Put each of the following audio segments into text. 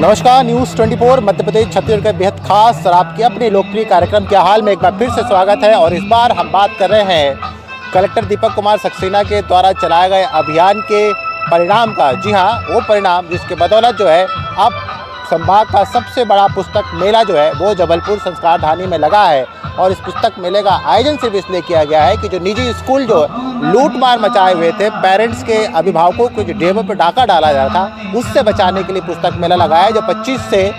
नमस्कार, न्यूज़ 24 मध्य प्रदेश छत्तीसगढ़ के बेहद खास और आपके अपने लोकप्रिय कार्यक्रम क्या हाल में एक बार फिर से स्वागत है। और इस बार हम बात कर रहे हैं कलेक्टर दीपक कुमार सक्सेना के द्वारा चलाए गए अभियान के परिणाम का। जी हाँ, वो परिणाम जिसके बदौलत जो है अब संभाग का सबसे बड़ा पुस्तक मेला जो है वो जबलपुर संस्कार धानी में लगा है। और इस पुस्तक मेले का आयोजन सिर्फ इसलिए किया गया है कि जो निजी स्कूल जो लूट मार मचाए हुए थे, पेरेंट्स के अभिभावकों को जो जेबों पर डाका डाला जा रहा था, उससे बचाने के लिए पुस्तक मेला लगाया है जो 25 से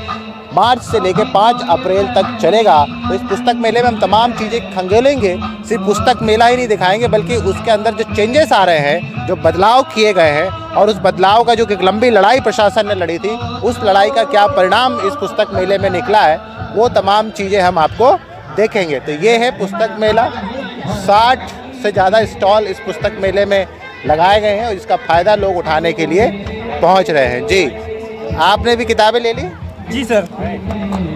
मार्च से लेकर 5 अप्रैल तक चलेगा। तो इस पुस्तक मेले में हम तमाम चीज़ें खंगेलेंगे, सिर्फ पुस्तक मेला ही नहीं दिखाएंगे बल्कि उसके अंदर जो चेंजेस आ रहे हैं, जो बदलाव किए गए हैं और उस बदलाव का जो एक लंबी लड़ाई प्रशासन ने लड़ी थी, उस लड़ाई का क्या परिणाम इस पुस्तक मेले में निकला है, वो तमाम चीज़ें हम आपको देखेंगे। तो ये है पुस्तक मेला। 60 से ज़्यादा स्टॉल इस पुस्तक मेले में लगाए गए हैं और इसका फ़ायदा लोग उठाने के लिए पहुंच रहे हैं। जी, आपने भी किताबें ले ली? जी सर।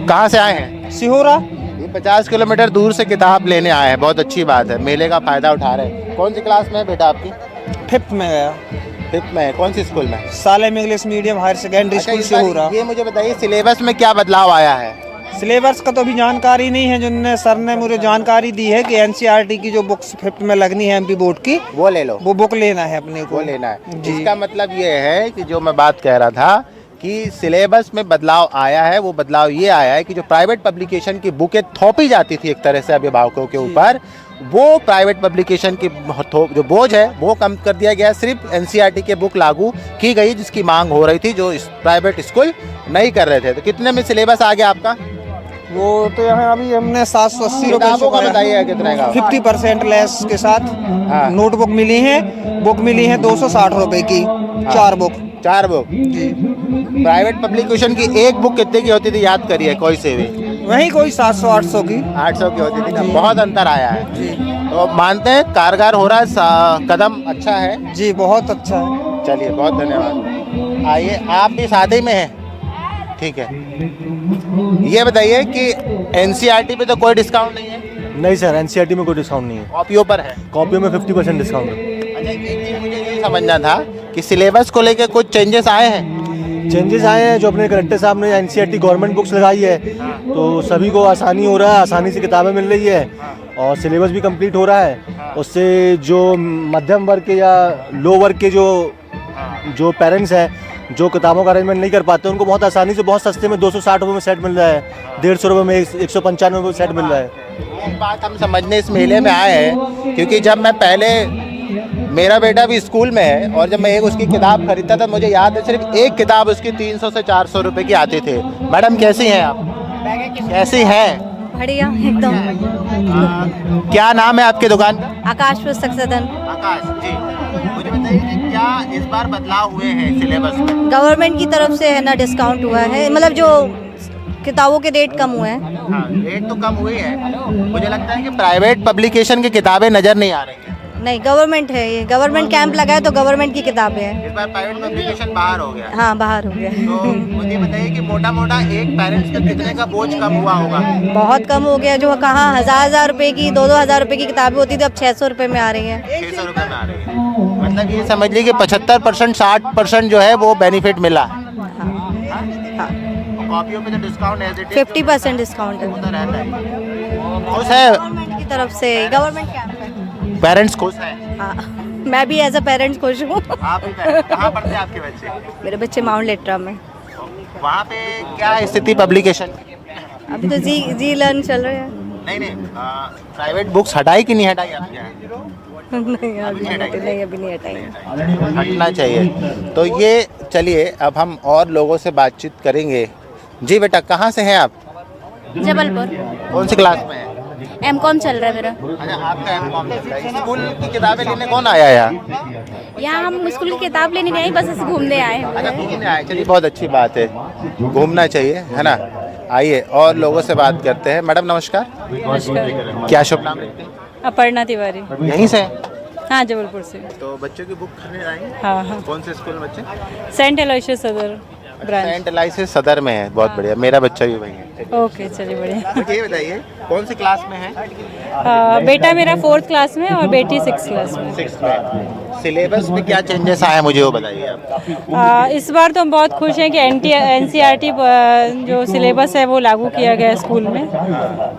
कहाँ से आए हैं? सिहोरा। ये 50 किलोमीटर दूर से किताब लेने आए हैं, बहुत अच्छी बात है। मेले का फ़ायदा उठा रहे हैं। कौन सी क्लास में है बेटा आपकी? 5th में गया। 5th में है। कौन सी स्कूल में? Salem English medium higher secondary school Sihora. ये मुझे बताइए, सिलेबस में क्या बदलाव आया है? सिलेबस का तो अभी जानकारी नहीं है। जिनने सर ने मुझे जानकारी दी है कि एनसीईआरटी की जो बुक्स 5th में लगनी है एमपी बोर्ड की, वो ले लो। वो बुक लेना है अपने को। वो लेना है। इसका मतलब ये है कि जो मैं बात कह रहा था कि सिलेबस में बदलाव आया है, वो बदलाव ये आया है कि जो प्राइवेट पब्लिकेशन की बुकें थोपी जाती थी एक तरह से अभिभावकों के ऊपर, वो प्राइवेट पब्लिकेशन की जो बोझ है वो कम कर दिया गया। सिर्फ एनसीईआरटी के बुक लागू की गई जिसकी मांग हो रही थी, जो प्राइवेट स्कूल नहीं कर रहे थे। तो कितने में सिलेबस आ गया आपका? वो तो यहाँ अभी हमने 780 रुपये का बताइए कितने का? 50% लेस के साथ नोटबुक मिली है। बुक मिली है 260 रुपये की। 4 बुक। जी। प्राइवेट पब्लिकेशन की एक बुक कितने की होती थी, याद करिए कोई से भी? वही कोई 700-800 की। 800 की होती थी ना। बहुत अंतर आया है जी। तो मानते हैं कारगर हो रहा है, कदम अच्छा है जी, बहुत अच्छा है। चलिए, बहुत धन्यवाद। आइए, आप भी साथ में हैं? ठीक है। ये बताइए कि एनसीईआरटी पे तो कोई डिस्काउंट नहीं है? नहीं सर, एनसीईआरटी में कोई डिस्काउंट नहीं है। कॉपियों पर है? कॉपियों में 50% डिस्काउंट है। अच्छा, एक चीज़ मुझे ये समझना था कि सिलेबस को लेकर कुछ चेंजेस आए हैं? चेंजेस आए हैं। जो अपने कलेक्टर साहब ने एनसीईआरटी गवर्नमेंट बुक्स लगाई है, तो सभी को आसानी हो रहा है, आसानी से किताबें मिल रही है और सिलेबस भी कंप्लीट हो रहा है। उससे जो मध्यम वर्ग के या लो वर्ग के जो पेरेंट्स हैं, जो किताबों का अरेंजमेंट नहीं कर पाते, उनको बहुत आसानी से बहुत सस्ते में 260 रुपये में सेट मिल रहा है, 150 रुपये में 195 रुपये में सेट मिल रहा है। एक बात हम समझने इस मेले में आए हैं, क्योंकि जब मैं पहले, मेरा बेटा भी स्कूल में है और जब मैं एक उसकी किताब खरीदता था, मुझे याद है सिर्फ एक किताब उसकी 300 से 400 रुपये की आती थी। मैडम कैसी हैं आप? कैसी हैं? बढ़िया एकदम। क्या नाम है आपकी दुकान का? आकाश पुस्तक सदन। आकाश जी, मुझे बताइए कि क्या इस बार बदलाव हुए हैं सिलेबस में? गवर्नमेंट की तरफ से है ना, डिस्काउंट हुआ है, मतलब जो किताबों के रेट कम हुए हैं। हाँ, रेट तो कम हुई है। मुझे लगता है कि प्राइवेट पब्लिकेशन की किताबें नज़र नहीं आ रही हैं। नहीं, गवर्नमेंट है ये, गवर्नमेंट कैंप लगा है तो गवर्नमेंट की किताबें हैं। इस बार प्राइवेट पब्लिकेशन बाहर हो गया। हाँ, बाहर हो गया। तो मुझे बताइए कि मोटा मोटा एक पेरेंट्स का कितने का बोझ कम हुआ होगा? बहुत कम हो गया। जो कहाँ 1000-1000 रुपये की, 2-2000 रुपये की किताबें होती थी, अब 600 रुपये में आ रही हैं। 600 रुपये में आ रही है। मतलब ये समझ लीजिए कि 75% 60% जो है वो बेनिफिट मिला। कॉपियों पे तो डिस्काउंट है, 50% डिस्काउंट है। रहता है। खुश है गवर्नमेंट की तरफ से, गवर्नमेंट कैंप है। पेरेंट्स खुश हैं? हाँ, मैं भी एज अ पेरेंट्स खुश हूँ। आप कहाँ पढ़ते हैं आपके बच्चे? मेरे बच्चे माउंट लेटरा में। वहाँ पे क्या स्थिति पब्लिकेशन की? अभी तो जी लर्न चल रहे हैं। नहीं, प्राइवेट बुक्स हटाई कि नहीं हटाई आपके यहाँ? नहीं, अभी नहीं हटाई। हटना चाहिए। तो ये चलिए, अब हम और लोगों से बातचीत करेंगे। जी बेटा, कहाँ से हैं आप? जबलपुर। कौन सी क्लास में है? एमकॉम चल रहा है मेरा। अच्छा, आपका एमकॉम चल रहा है। स्कूल की किताबें लेने कौन आया यहाँ? यहाँ हम स्कूल की किताब लेने नहीं, बस ऐसे घूमने आए हैं। अच्छा, घूमने आए। चलिए, बहुत अच्छी बात है, घूमना चाहिए, है ना। आइए और लोगों से बात करते हैं। मैडम नमस्कार। नमस्कार। क्या शुभ नाम रखते हैं? अपर्णा तिवारी। यहीं से? हाँ, जबलपुर से। तो बच्चों की बुक खरीदने आएंगे? हाँ। कौन से स्कूल में बच्चे? सेंट एलोयसियस सदर। ब्रांच। सेंट एलाइसिस सदर में है, बहुत बढ़िया। मेरा बच्चा भी वहीं है। ओके, चलिए बढ़िया। मुझे ये बताइए कौन सी क्लास में है? बेटा मेरा 4th क्लास में और बेटी 6th क्लास में। 6th में। सिलेबस में क्या चेंजेस आए मुझे वो बताइए आप। इस बार तो हम बहुत खुश हैं कि NCERT जो सिलेबस है वो लागू किया गया है स्कूल में,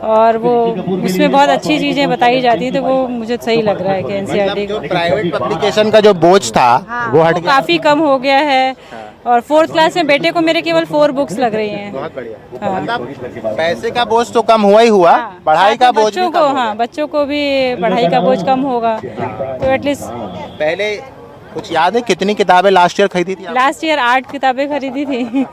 और वो उसमें बहुत अच्छी चीज़ें बताई जाती हैं, तो वो मुझे सही लग रहा है कि NCERT जो प्राइवेट पब्लिकेशन का जो बोझ था वो हट गया, काफ़ी कम हो गया है। और 4th क्लास में बेटे को मेरे केवल 4 बुक्स लग रही हैं। बहुत बढ़िया। मतलब पैसे का बोझ तो कम हुआ ही हुआ, पढ़ाई का बोझ भी कम हो गया। बच्चों को भी पढ़ाई का बोझ कम होगा, तो एटलीस्ट। पहले कुछ याद है कितनी किताबें लास्ट ईयर खरीदी थी? लास्ट ईयर 8 किताबें खरीदी थी।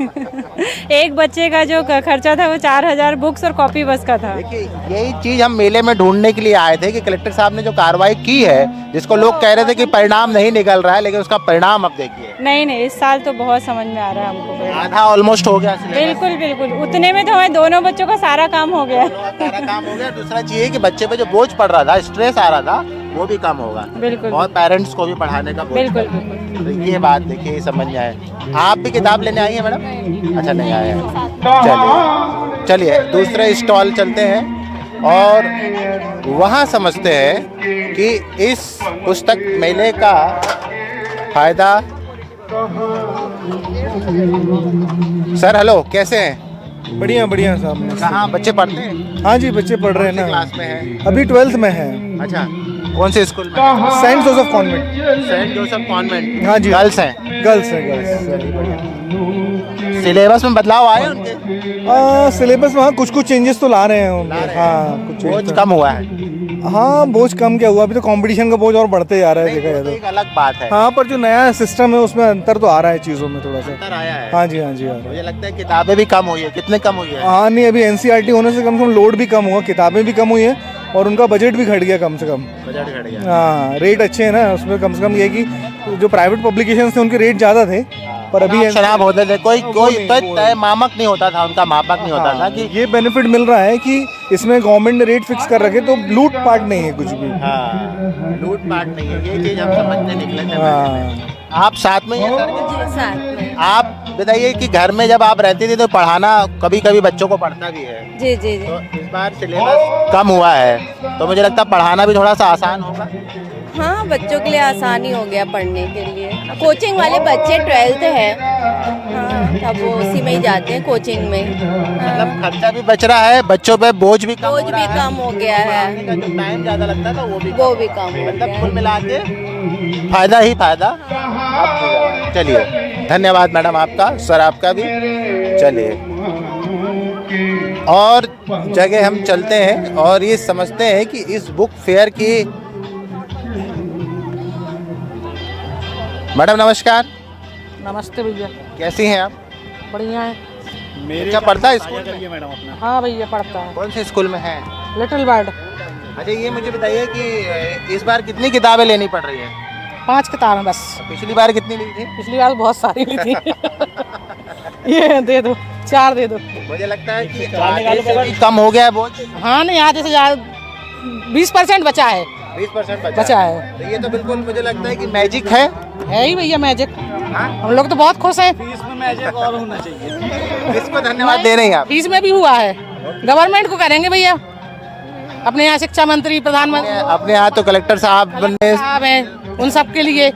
एक बच्चे का जो खर्चा था वो 4000 बुक्स और कॉपी बस का था। देखिए यही चीज हम मेले में ढूंढने के लिए आए थे कि कलेक्टर साहब ने जो कार्रवाई की है, जिसको लोग कह रहे थे कि परिणाम नहीं निकल रहा है, लेकिन उसका परिणाम अब देखिए। नहीं, इस साल तो बहुत समझ में आ रहा है हमको। आधा ऑलमोस्ट हो गया सिलेबस। बिल्कुल उतने में तो हमारे दोनों बच्चों का सारा काम हो गया। सारा काम हो गया। दूसरा चीज है कि बच्चे पे जो बोझ पड़ रहा था, स्ट्रेस आ रहा था, वो भी कम होगा। बिल्कुल। और पेरेंट्स को भी पढ़ाने का बोझ। बिल्कुल। तो ये बात देखिए, ये समझ में आए। आप भी किताब लेने आई हैं मैडम? अच्छा, नहीं आए हैं। चलिए दूसरे स्टॉल चलते हैं और वहाँ समझते हैं कि इस पुस्तक मेले का फायदा। सर हेलो, कैसे हैं? बढ़िया साहब। कहाँ बच्चे पढ़ते हैं? हाँ जी, बच्चे पढ़ रहे हैं कौन सी ना। क्लास में हैं? अभी 12th में है। अच्छा, कौन से स्कूल में? Saint Joseph convent. Saint Joseph convent. हाँ जी। गर्ल्स हैं? गर्ल्स है, गर्ल्स। सिलेबस में बदलाव आए उनके? सिलेबस में हाँ कुछ चेंजेस तो ला रहे हैं उनके। हाँ, कुछ बोझ कम हुआ है। हाँ, बोझ कम क्या हुआ, अभी तो कंपटीशन का बोझ और बढ़ते जा रहा है, देखा तो जाए एक अलग बात है। तो। हाँ, पर जो नया सिस्टम है उसमें अंतर तो आ रहा है चीज़ों में थोड़ा सा। अंतर आया है। हाँ जी, आ रहा है। मुझे लगता है किताबें भी कम हुई है। कितने कम हुई है? हाँ नहीं, अभी NCERT होने से कम लोड भी कम हुआ, किताबें भी कम हुई है और उनका बजट भी घट गया कम से कम। बजट घट गया। हाँ, रेट अच्छे हैं ना उसमें। कम से कम ये कि जो प्राइवेट पब्लिकेशन थे उनके रेट ज़्यादा थे, पर अभी शराब होते थे, कोई तय मामक नहीं होता था, उनका मापक नहीं होता था कि ये बेनिफिट मिल रहा है कि इसमें गवर्नमेंट ने रेट फिक्स कर रखे, तो लूट पाट नहीं है कुछ भी। लूट पाट नहीं है, ये चीज हम समझने निकले थे। हाँ। आप साथ में ही हैं सर के? साथ में। आप बताइए कि घर में जब आप रहती थी तो पढ़ाना कभी कभी बच्चों को पढ़ता भी है, जी। तो इस बार सिलेबस कम हुआ है तो मुझे लगता है पढ़ाना भी थोड़ा सा आसान होगा। हाँ, बच्चों के लिए आसानी हो गया पढ़ने के लिए। कोचिंग वाले बच्चे 12th है, हाँ, तब वो उसी में ही जाते हैं कोचिंग में। मतलब खर्चा भी बच रहा है, बच्चों पे बोझ भी कम बोझ हो रहा भी है। कम हो गया है, पढ़ाने का जो टाइम ज्यादा लगता था वो भी कम हो मतलब गया। कुल मिला के फायदा ही फायदा। अब चलिए, धन्यवाद मैडम आपका, सर आपका भी। चलिए और जगह हम चलते हैं और ये समझते हैं कि इस बुक फेयर की। मैडम नमस्कार। नमस्ते भैया। कैसी हैं आप? बढ़िया है। बच्चा पढ़ता है स्कूल में? मैडम अपना। हाँ भैया, पढ़ता है। कौन से स्कूल में है? Little bird. अच्छा, ये मुझे बताइए कि इस बार कितनी किताबें लेनी पड़ रही है? 5 किताबें बस। पिछली बार कितनी ली थी? पिछली बार बहुत सारी ली थी। ये दे दो, 4 दे दो। मुझे लगता है कि आधे से भी कम हो गया है बोझ। हाँ नहीं, आधे से ज़्यादा 20% बचा है। 20% बचा है। तो ये तो बिल्कुल मुझे लगता है कि मैजिक है। ही भैया मैजिक। हाँ? हम लोग तो बहुत खुश हैं। फीस में मैजिक और होना चाहिए। इसको धन्यवाद दे रहे हैं आप। फीस में भी हुआ है, गवर्नमेंट को करेंगे भैया। अपने यहाँ शिक्षा मंत्री, प्रधानमंत्री अपने यहाँ तो कलेक्टर साहब ने साहब हैं, उन सब के लिए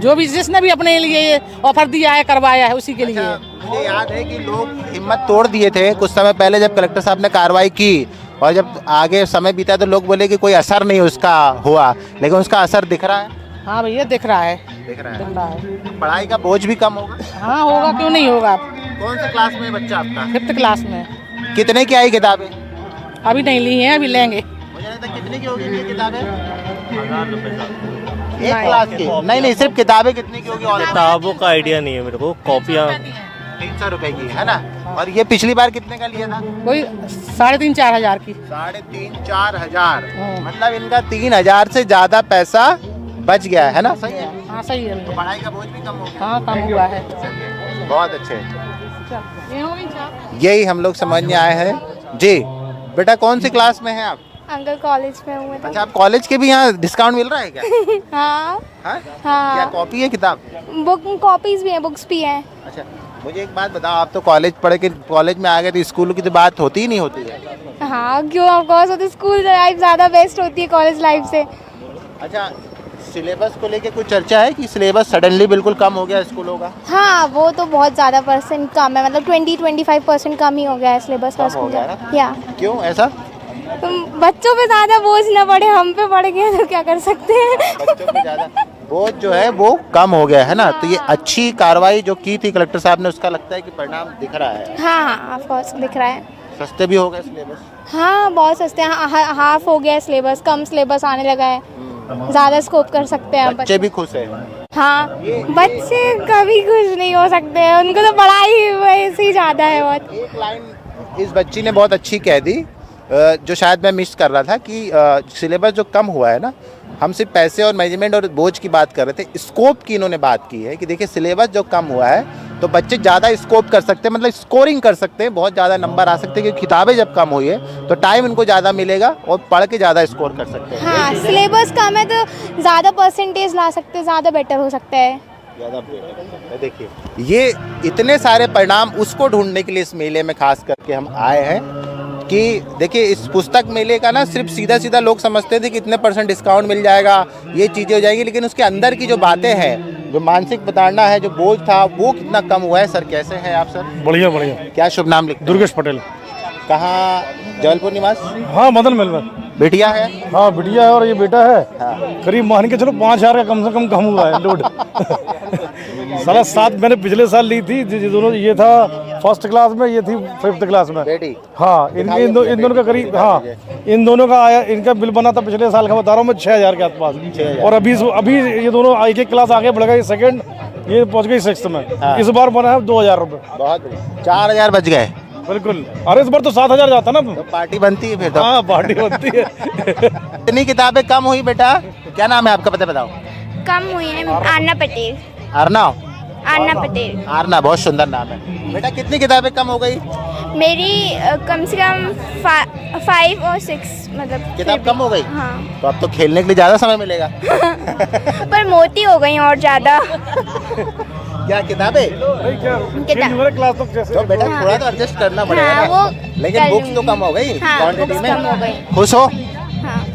जो भी जिसने भी अपने लिए ऑफर दिया है, करवाया है, उसी के लिए। मुझे याद है कि लोग हिम्मत तोड़ दिए थे कुछ समय पहले जब कलेक्टर साहब ने कार्रवाई की, और जब आगे समय बीता तो लोग बोले कि कोई असर नहीं उसका हुआ, लेकिन उसका असर दिख रहा है। हाँ भैया, दिख रहा है। दिख रहा दिख रहा है। पढ़ाई का बोझ भी कम होगा। हाँ होगा, क्यों नहीं होगा। कौन से क्लास में है बच्चा आपका? 5th क्लास में। कितने की आई किताबें? अभी नहीं ली हैं, अभी लेंगे। मुझे लगता है कितने की होगी ये किताबें? 1000 रुपए एक क्लास की? नहीं, सिर्फ किताबें कितने की होगी? और किताबों का आइडिया नहीं है मेरे को। कॉपियाँ 300 रुपए की है ना। और ये पिछली बार कितने का लिया था? कोई 3,500-4 हजार की। 3,500-4 हजार। मतलब इनका 3,000 से ज्यादा पैसा बच गया है ना। सही है। हाँ सही है भैया। पढ़ाई का बोझ भी कम हो गया। हाँ, कम हुआ है। बहुत अच्छे। यही हम लोग समझने आए हैं जी। बेटा कौन सी क्लास में है आप? अंकल कॉलेज में हूँ मैं तो। अच्छा, आप कॉलेज के भी यहाँ डिस्काउंट मिल रहा है क्या? हाँ हाँ? हाँ। क्या कॉपी है किताब? बुक कॉपीज भी हैं, बुक्स भी हैं। अच्छा, मुझे एक बात बताओ, आप तो कॉलेज पढ़े के कॉलेज में आ गए तो स्कूल की तो बात होती ही नहीं होती है। हाँ क्यों, ऑफकोर्स तो स्कूल लाइफ ज़्यादा बेस्ट होती है कॉलेज लाइफ से। अच्छा, सिलेबस को लेके कुछ चर्चा है कि सिलेबस सडनली बिल्कुल कम हो गया स्कूलों का? हाँ वो तो बहुत ज़्यादा परसेंट कम है, मतलब 20-25% कम ही हो गया है सिलेबस का कम हो स्कूल गया का। या क्यों ऐसा? बच्चों पे ज़्यादा बोझ ना पड़े, हम पे पड़ गया तो क्या कर सकते हैं। बच्चों पे ज़्यादा बोझ जो है वो कम हो गया है ना, तो ये अच्छी कार्रवाई जो की थी कलेक्टर साहब ने, उसका लगता है कि परिणाम दिख रहा है। हाँ ऑफकोर्स दिख रहा है। सस्ते भी हो गए सिलेबस? हाँ बहुत सस्ते हैं, हाफ हो गया सिलेबस, कम सिलेबस आने लगा है, ज़्यादा स्कोप कर सकते हैं बच्चे भी खुश हैं? हाँ बच्चे कभी खुश नहीं हो सकते हैं, उनको तो पढ़ाई वैसे ही ज़्यादा है बहुत। एक लाइन इस बच्ची ने बहुत अच्छी कह दी, जो शायद मैं मिस कर रहा था कि सिलेबस जो कम हुआ है ना, हम सिर्फ पैसे और मैनेजमेंट और बोझ की बात कर रहे थे, स्कोप की इन्होंने बात की है कि देखिए सिलेबस जो कम हुआ है तो बच्चे ज़्यादा स्कोप कर सकते हैं, मतलब स्कोरिंग कर सकते हैं, बहुत ज़्यादा नंबर आ सकते हैं, क्योंकि किताबें जब कम हुई है तो टाइम इनको ज़्यादा मिलेगा और पढ़ के ज़्यादा स्कोर कर सकते हैं। हाँ सिलेबस कम है तो ज़्यादा परसेंटेज ला सकते हैं, ज़्यादा बेटर हो सकता है। ज़्यादा बेटर। देखिए ये इतने सारे परिणाम उसको ढूंढने के लिए इस मेले में खास करके हम आए हैं कि देखिए इस पुस्तक मेले का ना सिर्फ सीधा सीधा लोग समझते थे कि इतने % डिस्काउंट मिल जाएगा, ये चीज़ें हो जाएगी, लेकिन उसके अंदर की जो बातें हैं, जो मानसिक प्रताड़ना है, जो बोझ था, वो कितना कम हुआ है। सर कैसे हैं आप सर? बढ़िया बढ़िया। क्या शुभ नाम लिखते? दुर्गेश पटेल। कहाँ? जबलपुर निवास? हाँ मदन महल में। बिटिया है? हाँ बिटिया है और ये बेटा है। हाँ। करीब मान के चलो 5,000 का कम से कम हुआ है लोड। साला 7 मैंने पिछले साल ली थी, ये दोनों, ये था फर्स्ट क्लास में, ये थी 5th क्लास में बेटी। हाँ इन दोनों का करीब, हाँ इन दोनों का आया, इनका बिल बना था पिछले साल का, बता रहा हूँ मैं 6,000 के आसपास। और अभी ये दोनों एक क्लास आगे बढ़ गए, सेकंड ये पहुंच गई 6th में। हाँ। इस बार बना है 2,000 रुपये। बहुत 4,000 बच गए। बिल्कुल, अरे इस बार तो 7,000 जाता ना। तो पार्टी बनती है फिर तो। हाँ पार्टी बनती है। इतनी किताबें कम हुई बेटा? क्या नाम है आपका, पता बताओ? कम हुई है। आरना पटेल। अर्नव? आरना पटेल। आरना, बहुत सुंदर नाम है बेटा। कितनी किताबें कम हो गई? मेरी कम से कम 5 और 6 मतलब किताब कम हो गई? हाँ। तो अब तो खेलने के लिए ज्यादा समय मिलेगा। पर मोटी हो गई और ज़्यादा। क्या किताबें? क्लास तो कैसे? तो बेटा थोड़ा तो एडजस्ट करना पड़ेगा हाँ, ना। वो लेकिन कर बुक्स तो लूंगी। कम हो गई हाँ, क्वांटिटी बुक्स में। कम हो गई। खुश हो? हाँ।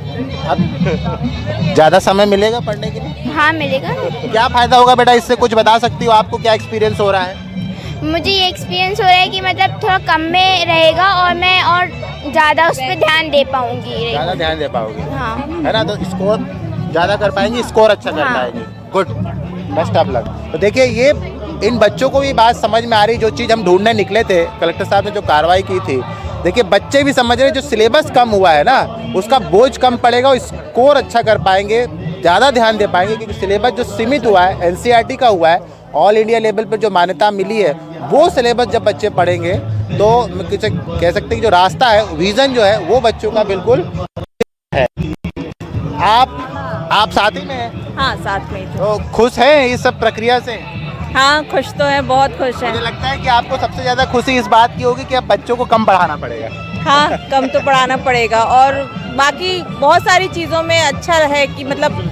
अब ज्यादा समय मिलेगा पढ़ने के लिए? हाँ मिलेगा। क्या फायदा होगा बेटा इससे, कुछ बता सकती हो? आपको क्या एक्सपीरियंस हो रहा है? मुझे ये एक्सपीरियंस हो रहा है कि मतलब थोड़ा कम में रहेगा और मैं और ज़्यादा उस पर ध्यान दे पाऊंगी। ज्यादा ध्यान दे पाओगे, हाँ। है ना? तो स्कोर ज्यादा कर पाएंगी, स्कोर अच्छा कर हाँ। पाएंगी। Good, best of luck. तो देखिए ये इन बच्चों को भी बात समझ में आ रही, जो चीज़ हम ढूंढने निकले थे, कलेक्टर साहब ने जो कार्रवाई की थी, देखिए बच्चे भी समझ रहे, जो सिलेबस कम हुआ है ना, उसका बोझ कम पड़ेगा और स्कोर अच्छा कर पाएंगे, ज़्यादा ध्यान दे पाएंगे, क्योंकि सिलेबस जो सीमित हुआ है, एनसीईआरटी का हुआ है, ऑल इंडिया लेवल पर जो मान्यता मिली है, वो सिलेबस जब बच्चे पढ़ेंगे तो कह सकते हैं कि जो रास्ता है, विज़न जो है, वो बच्चों का बिल्कुल है। आप साथ ही में हैं? हाँ साथ में। तो खुश हैं इस सब प्रक्रिया से? हाँ खुश तो है, बहुत खुश मुझे लगता है कि आपको सबसे ज़्यादा खुशी इस बात की होगी कि अब बच्चों को कम पढ़ाना पड़ेगा। हाँ कम तो पढ़ाना पड़ेगा, और बाकी बहुत सारी चीज़ों में अच्छा है कि मतलब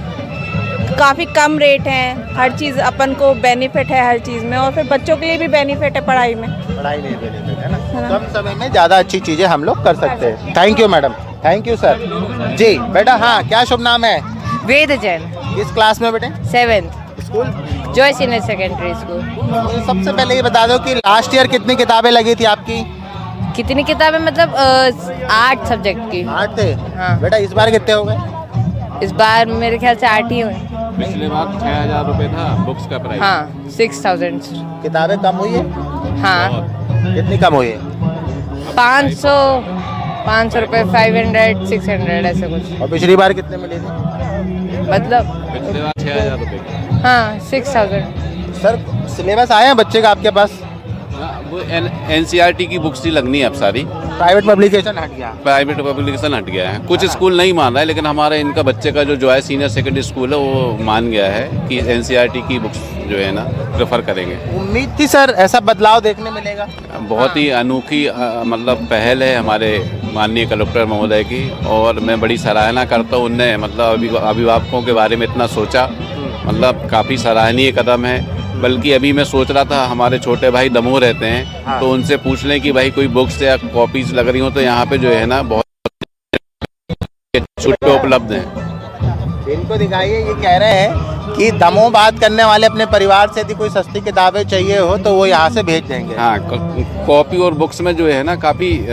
काफ़ी कम रेट है, हर चीज़ अपन को बेनिफिट है हर चीज़ में, और फिर बच्चों के लिए भी बेनिफिट है पढ़ाई में। पढ़ाई नहीं बेनिफिट है ना, कम समय में ज़्यादा अच्छी चीज़ें हम लोग कर सकते हैं। Thank you madam, thank you sir जी। बेटा हाँ, क्या शुभ नाम है? वेद जैन। किस क्लास में बेटे? 7th school Joy senior secondary school. मुझे सबसे पहले ये बता दो कि लास्ट ईयर कितनी किताबें लगी थी आपकी? कितनी किताबें? मतलब 8 सब्जेक्ट की। 8 थे? हाँ। बेटा इस बार कितने हो गए? इस बार मेरे ख्याल से 8 ही हुए। पिछले बार 6,000 रुपये था बुक्स का प्राइस। हाँ 6,000। किताबें कम हुई है? हाँ कितनी कम हुई है? 500 रुपये, 500, 600 ऐसे कुछ। और पिछली बार कितने मिले थे? मतलब पिछले बार 6,000 रुपये। हाँ 6,000। सर सिलेबस आए हैं बच्चे का आपके पास? वो एनसीईआरटी की बुक्स ही लगनी है अब सारी। प्राइवेट पब्लिकेशन हट गया? प्राइवेट पब्लिकेशन हट गया है, कुछ स्कूल नहीं मान रहा है, लेकिन हमारे इनका बच्चे का जो है सीनियर सेकेंडरी स्कूल है, वो मान गया है कि एनसीईआरटी की बुक्स जो है ना प्रेफर करेंगे। उम्मीद थी सर ऐसा बदलाव देखने मिलेगा? बहुत ही अनोखी मतलब पहल है हमारे माननीय कलेक्टर महोदय की, और मैं बड़ी सराहना करता हूँ। उनने मतलब अभिभावकों के बारे में इतना सोचा, मतलब काफ़ी सराहनीय कदम है। बल्कि अभी मैं सोच रहा था हमारे छोटे भाई दमोह रहते हैं, हाँ। तो उनसे पूछ लें कि भाई कोई बुक्स या कॉपीज लग रही हो तो यहाँ पे जो है ना बहुत छुट्टे उपलब्ध हैं। इनको दिखाइए, ये कह रहे हैं कि दमोह बात करने वाले अपने परिवार से यदि कोई सस्ती किताबें चाहिए हो तो वो यहाँ से भेज देंगे। हाँ, कॉपी और बुक्स में जो है ना काफ़ी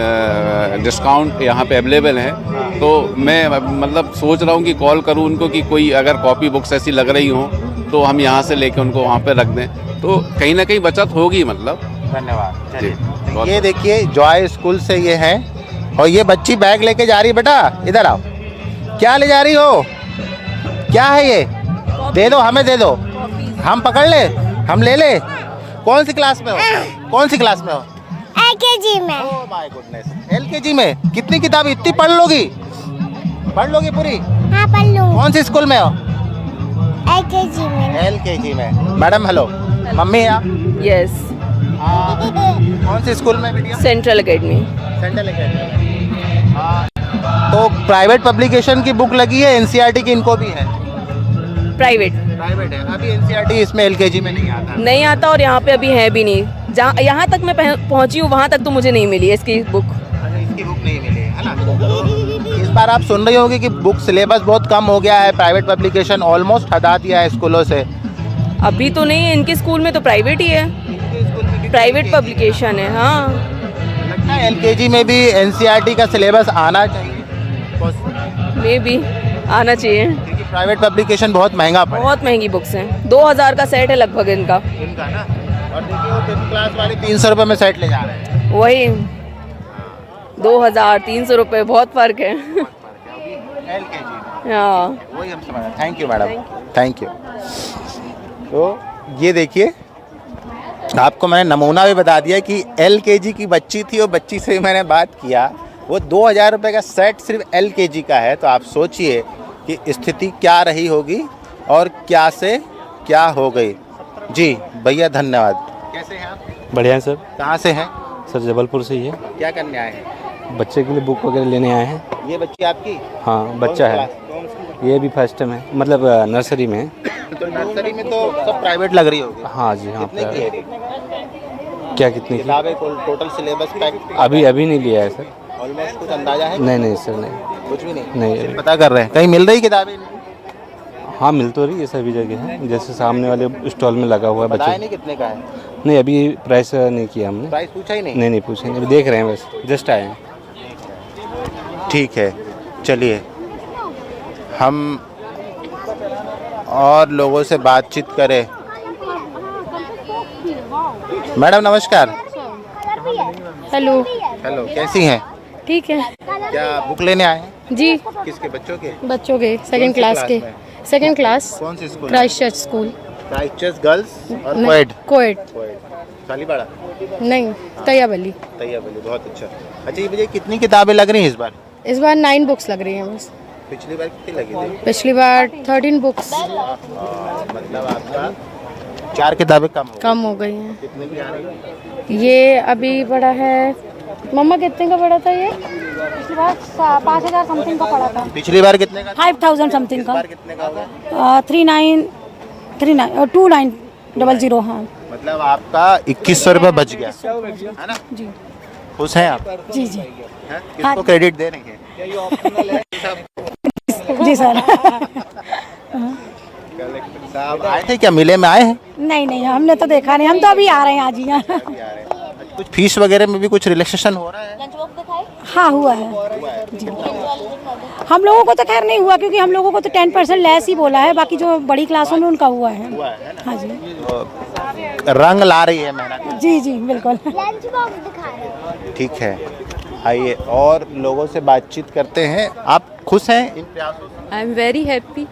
डिस्काउंट यहाँ पे अवेलेबल है। तो मैं मतलब सोच रहा हूँ कि कॉल करूँ उनको कि कोई अगर कॉपी बुक्स ऐसी लग रही हो तो हम यहाँ से लेके उनको वहाँ पे रख दें, तो कहीं ना कहीं बचत होगी। मतलब धन्यवाद। जी, तो ये देखिए जॉय स्कूल से ये है, और ये बच्ची बैग लेके जा रही है। बेटा इधर आओ, क्या ले जा रही हो? क्या है ये? दे दो, हमें दे दो, हम पकड़ ले, हम ले ले। कौन सी क्लास में हो? कौन सी क्लास में हो? LKG में। ओह माय गुडनेस, LKG में। कितनी किताब इतनी पढ़ लोगी? पढ़ लोगी पूरी? हाँ पढ़ लूँ। कौन सी स्कूल में हो? LKG में। LKG में। मैडम हेलो, मम्मी आप? यस, कौन सी स्कूल में बेटिया? Central academy. Central academy. तो प्राइवेट पब्लिकेशन की बुक लगी है, NCERT की इनको भी है? प्राइवेट प्राइवेट है। अभी NCERT इसमें LKG में नहीं आता। नहीं आता, और यहाँ पे अभी है भी नहीं। जहाँ यहाँ तक मैं पहुँची हूँ वहाँ तक तो मुझे नहीं मिली इसकी बुक। अच्छा, इसकी बुक नहीं मिली है ना? इस बार आप सुन रही होंगी कि बुक सिलेबस बहुत कम हो गया है, प्राइवेट पब्लिकेशन ऑलमोस्ट हटा दिया है स्कूलों से। अभी तो नहीं है, इनके स्कूल में तो प्राइवेट ही है, प्राइवेट पब्लिकेशन है। हाँ, लगता है LKG में भी NCERT का सिलेबस आना चाहिए, मे भी आना चाहिए, क्योंकि प्राइवेट पब्लिकेशन बहुत महंगा पड़े। बहुत महंगी बुक्स हैं। 2000 का सेट है लगभग इनका ना। और देखिए वो 5th क्लास वाले 300 रुपये में सेट ले जा रहे हैं। वही 2000-300 रुपये, बहुत फर्क है। LKG हाँ, वही हम समझ। Thank you madam, thank you. तो ये देखिए, आपको मैंने नमूना भी बता दिया कि LKG की बच्ची थी, और बच्ची से मैंने बात किया, वो 2000 रुपये का सेट सिर्फ LKG का है। तो आप सोचिए कि स्थिति क्या रही होगी और क्या से क्या हो गई। जी भैया धन्यवाद। कैसे हैं आप? बढ़िया है सर। कहाँ से हैं? सर जबलपुर से ही है। क्या करने आए हैं? बच्चे के लिए बुक वगैरह लेने आए हैं। ये बच्ची आपकी? हाँ, बच्चा है, ये भी फर्स्ट में, मतलब नर्सरी में है। तो नर्सरी में तो सब प्राइवेट लग रही होगी। हाँ जी, हाँ। कितने की है? क्या कितनी की? किताबें टोटल सिलेबस पैक अभी नहीं लिया है सर। ऑलमोस्ट कुछ अंदाजा है? नहीं सर, नहीं, कुछ भी नहीं। नहीं अभी। पता कर रहे हैं कहीं मिल रही किताबें? हाँ, मिल तो रही है, सभी जगह है, जैसे सामने वाले स्टॉल में लगा हुआ है। बताया बच्चे नहीं कितने का है? नहीं, अभी प्राइस नहीं किया हमने। प्राइस पूछा ही नहीं? नहीं पूछे नहीं, अभी देख रहे हैं, बस जस्ट आए हैं। ठीक है, चलिए हम और लोगों से बातचीत करें। मैडम नमस्कार। हेलो। हेलो, कैसी हैं? ठीक है। क्या बुक लेने आए हैं? जी, किसके? बच्चों के? बच्चों के कौन सेकंड सी क्लास क्लास के। में? सेकंड क्लास, कौन सी school? Christ church school. Christ church girls और कोएड? कोएड सालीबाड़ा? नहीं, तैयाबली। तैयाबली, बहुत अच्छा। अच्छा ये मुझे कितनी किताबें लग रही हैं इस बार? इस बार 9 बुक्स लग रही हैं बस। पिछली बार कितनी लगी थी? पिछली बार 13 बुक्स। मतलब आपका 4 किताबें कम हो गई हैं। कितने की आ रही है? ये अभी पड़ा है, मम्मा कितने का पड़ा था ये? पिछली बार 5000 समथिंग का पड़ा था। पिछली बार कितने का? 5000 समथिंग इस का। बार कितने का होगा? 2900। हाँ मतलब आपका 2100 रुपये बच गया है ना? जी। खुश हैं आप? जी जी हैं? किसको क्रेडिट दे रहे हैं? जी सर। कलेक्टर साहब आए थे क्या? मिले में आए हैं? नहीं, हमने तो देखा नहीं, हम तो अभी आ रहे हैं आज ही। कुछ फीस वगैरह में भी कुछ रिलैक्सेशन हो रहा है? हाँ हुआ है जी। हम लोगों को तो खैर नहीं हुआ, क्योंकि हम लोगों को तो 10% लेस ही बोला है, बाकी जो बड़ी क्लासों में उनका हुआ है। हाँ जी, रंग ला रही है मेहनत। जी बिल्कुल। ठीक है, आइए और लोगों से बातचीत करते हैं। आप खुश हैं इन प्रयासों से? I am very happy.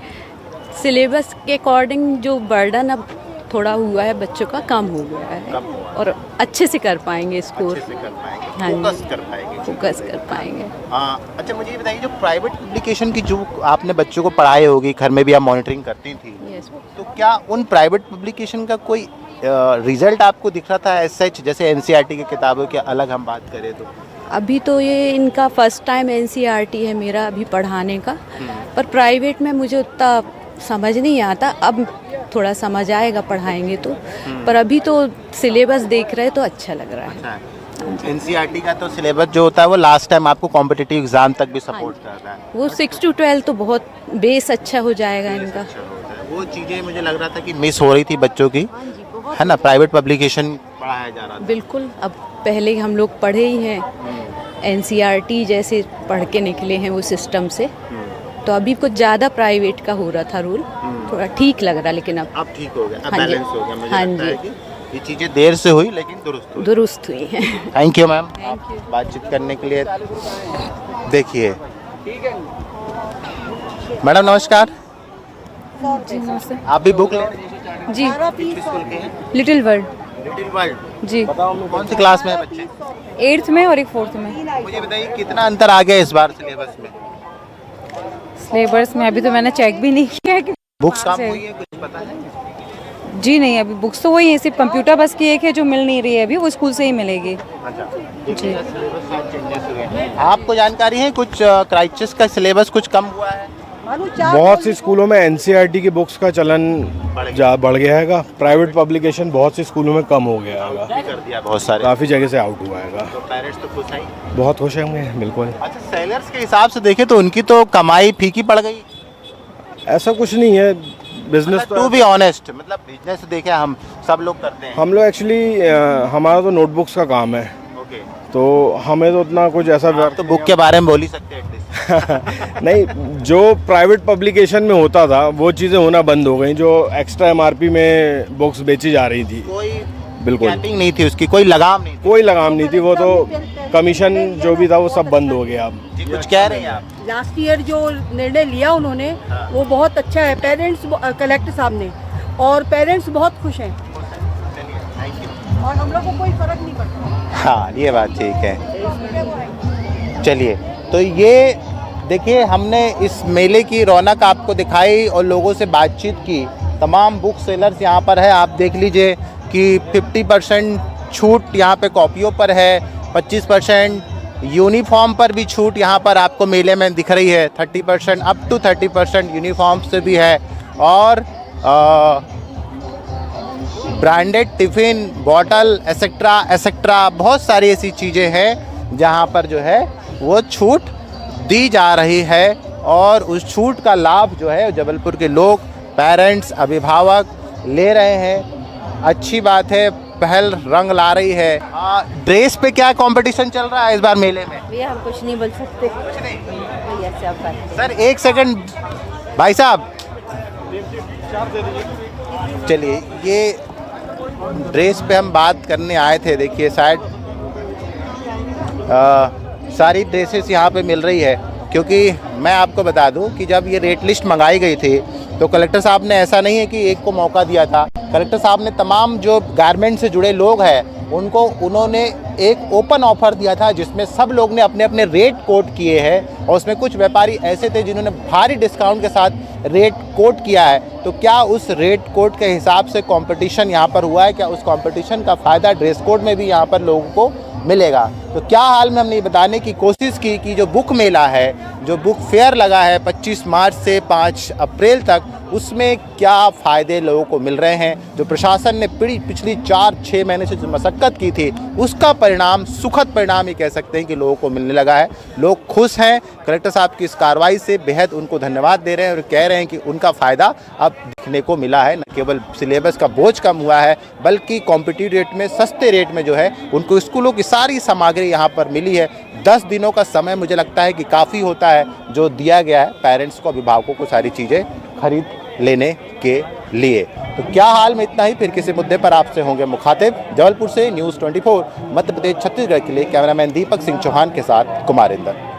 Syllabus के अकॉर्डिंग जो बर्डन अब थोड़ा हुआ है बच्चों का, कम हो गया है, और अच्छे से कर पाएंगे स्कोर। हाँ, फोकस कर पाएंगे। अच्छा मुझे ये बताइए, जो प्राइवेट पब्लिकेशन की जो आपने बच्चों को पढ़ाई होगी, घर में भी आप मॉनिटरिंग करती थी, तो क्या उन प्राइवेट पब्लिकेशन का कोई रिजल्ट आपको दिख रहा था सच, जैसे NCERT की किताबों की अलग हम बात करें तो? अभी तो ये इनका फर्स्ट टाइम NCERT है मेरा अभी पढ़ाने का, पर प्राइवेट में मुझे उतना समझ नहीं आता, अब थोड़ा समझ आएगा पढ़ाएंगे तो। पर अभी तो सिलेबस देख रहे तो अच्छा लग रहा है। एनसीईआरटी का तो सिलेबस जो होता है वो लास्ट टाइम आपको कॉम्पिटिटिव एग्जाम तक भी सपोर्ट करता है। वो 6 to 12 तो बहुत बेस अच्छा हो जाएगा इनका। वो चीज़ें मुझे लग रहा था कि मिस हो रही थी बच्चों की, है ना, प्राइवेट पब्लिकेशन पढ़ाया जा रहा था। बिल्कुल, अब पहले हम लोग पढ़े ही हैं, एनसीईआरटी जैसे पढ़ के निकले हैं वो सिस्टम से, तो अभी कुछ ज़्यादा प्राइवेट का हो रहा था रूल, थोड़ा ठीक लग रहा, लेकिन अब ठीक हो गया, अब हाँ जी, बैलेंस हो गया। मुझे हाँ लगता है जी, कि ये चीज़ें देर से हुई लेकिन दुरुस्त हुई हैं। थैंक यू मैम, बातचीत करने के लिए। देखिए मैडम नमस्कार। जी नमस्ते। आप भी बुक ले रहे हैं? जी किस स्कूल के हैं? Little world. Little world. जी कौन सी क्लास में है बच्चे? 8th में और एक 4th में। मुझे बताइए कितना अंतर आ गया इस बार सिलेबस में? सिलेबस में अभी तो मैंने चेक भी नहीं किया कि बुक्स कम हुई है, कुछ पता है? जी नहीं, अभी बुक्स तो वही है, सिर्फ कंप्यूटर बस की एक है जो मिल नहीं रही है अभी, वो स्कूल से ही मिलेगी। अच्छा, जी। आपको जानकारी है कुछ क्राइसिस का सिलेबस कुछ कम हुआ है? बहुत सी स्कूलों में एनसीईआरटी की बुक्स का चलन बढ़ गया है। प्राइवेट पब्लिकेशन बहुत सी स्कूलों में कम हो गया है, कर दिया बहुत सारे, काफ़ी जगह से आउट हुआ है। तो पेरेंट्स तो खुश हैं? बहुत खुश होंगे, बिल्कुल। अच्छा, सेलर्स के हिसाब से देखें तो उनकी तो कमाई फीकी पड़ गई। ऐसा कुछ नहीं है, बिजनेस टू बी ऑनेस्ट, मतलब बिजनेस देखे हम सब लोग करते हैं। हम लोग एक्चुअली हमारा तो नोटबुक्स का काम है, ओके, तो हमें तो उतना कुछ ऐसा तो बुक के बारे में बोल ही सकते हैं नहीं, जो प्राइवेट पब्लिकेशन में होता था वो चीज़ें होना बंद हो गई, जो एक्स्ट्रा एमआरपी में बुक्स बेची जा रही थी, कोई बिल्कुल कैपिंग नहीं थी उसकी, कोई लगाम नहीं थी। कोई लगाम नहीं थी, वो तो कमीशन जो भी था वो सब बंद हो गया। अब जी कुछ कह रहे हैं आप? लास्ट ईयर जो निर्णय लिया उन्होंने वो बहुत अच्छा है, पेरेंट्स कलेक्टर साहब ने, और पेरेंट्स बहुत खुश हैं और हम लोग को कोई फर्क नहीं पड़ता। हाँ ये बात ठीक है। चलिए, तो ये देखिए हमने इस मेले की रौनक आपको दिखाई और लोगों से बातचीत की। तमाम बुक सेलर्स यहाँ पर है, आप देख लीजिए कि 50% छूट यहाँ पे कॉपियों पर है, 25% यूनिफॉर्म पर भी छूट यहाँ पर आपको मेले में दिख रही है, 30% अप टू 30% यूनिफॉर्म से भी है, और branded tiffin bottle etcetera etcetera बहुत सारी ऐसी चीज़ें हैं जहाँ पर जो है वो छूट दी जा रही है, और उस छूट का लाभ जो है जबलपुर के लोग, पेरेंट्स, अभिभावक ले रहे हैं। अच्छी बात है, पहल रंग ला रही है। ड्रेस पे क्या कंपटीशन चल रहा है इस बार मेले में? भैया हम कुछ नहीं बोल सकते। कुछ नहीं भैया से आप बात। सर एक सेकंड भाई साहब, चलिए ये ड्रेस पे हम बात करने आए थे। देखिए शायद सारी ड्रेसेस यहाँ पे मिल रही है, क्योंकि मैं आपको बता दूं कि जब ये रेट लिस्ट मंगाई गई थी तो कलेक्टर साहब ने ऐसा नहीं है कि एक को मौका दिया था, कलेक्टर साहब ने तमाम जो गारमेंट से जुड़े लोग हैं उन्होंने एक ओपन ऑफर दिया था जिसमें सब लोग ने अपने अपने रेट कोट किए हैं, और उसमें कुछ व्यापारी ऐसे थे जिन्होंने भारी डिस्काउंट के साथ रेट कोट किया है। तो क्या उस रेट कोट के हिसाब से कंपटीशन यहाँ पर हुआ है? क्या उस कंपटीशन का फ़ायदा ड्रेस कोड में भी यहाँ पर लोगों को मिलेगा? तो क्या हाल में हमने ये बताने की कोशिश की कि जो बुक मेला है, जो बुक फेयर लगा है 25 मार्च से 5 अप्रैल तक, उसमें क्या फ़ायदे लोगों को मिल रहे हैं। जो प्रशासन ने पिछली 4-6 महीने से जो मशक्क़त की थी उसका परिणाम, सुखद परिणाम ये कह सकते हैं कि लोगों को मिलने लगा है। लोग खुश हैं, कलेक्टर साहब की इस कार्रवाई से बेहद उनको धन्यवाद दे रहे हैं और कह रहे हैं कि उनका फ़ायदा अब दिखने को मिला है। न केवल सिलेबस का बोझ कम हुआ है बल्कि कॉम्पिटिटिव रेट में, सस्ते रेट में जो है उनको स्कूलों की सारी सामग्री यहाँ पर मिली है। 10 दिनों का समय मुझे लगता है कि काफ़ी होता है जो दिया गया है पेरेंट्स को, अभिभावकों को सारी चीज़ें खरीद लेने के लिए। तो क्या हाल में इतना ही, फिर किसी मुद्दे पर आपसे होंगे मुखातिब। जबलपुर से न्यूज़ 24 मध्य प्रदेश छत्तीसगढ़ के लिए कैमरामैन दीपक सिंह चौहान के साथ कुमार इंदर।